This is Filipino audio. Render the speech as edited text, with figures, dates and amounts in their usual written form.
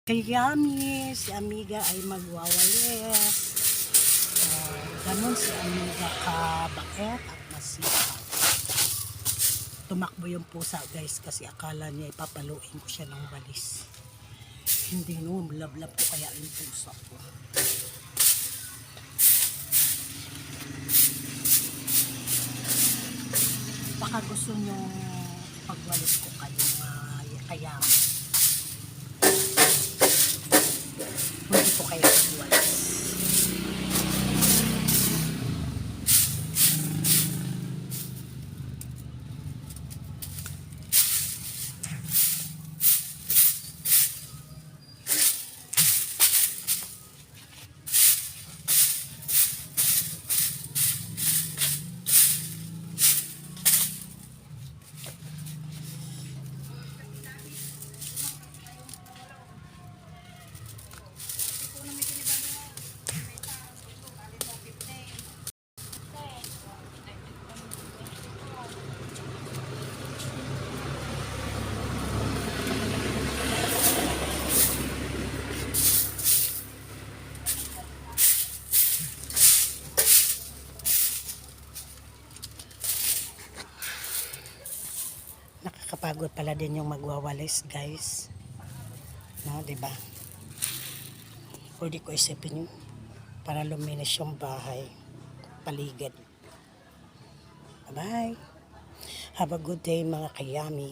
Kayami, si Amiga ay magwawalis. Ganun si Amiga kabait at masipag. Tumakbo yung pusa guys kasi akala niya ipapaluin ko siya ng walis. Hindi no, lablab ko kaya yung pusa ko. Baka gusto nyo pagwalis ko kayo Kayami. Hindi ko kayo pagwalis. Nakakapagod pala din yung magwawalis guys, no, diba? Pwede ko isipin yun para luminis yung bahay, paligid. Bye, have a good day mga Kayami.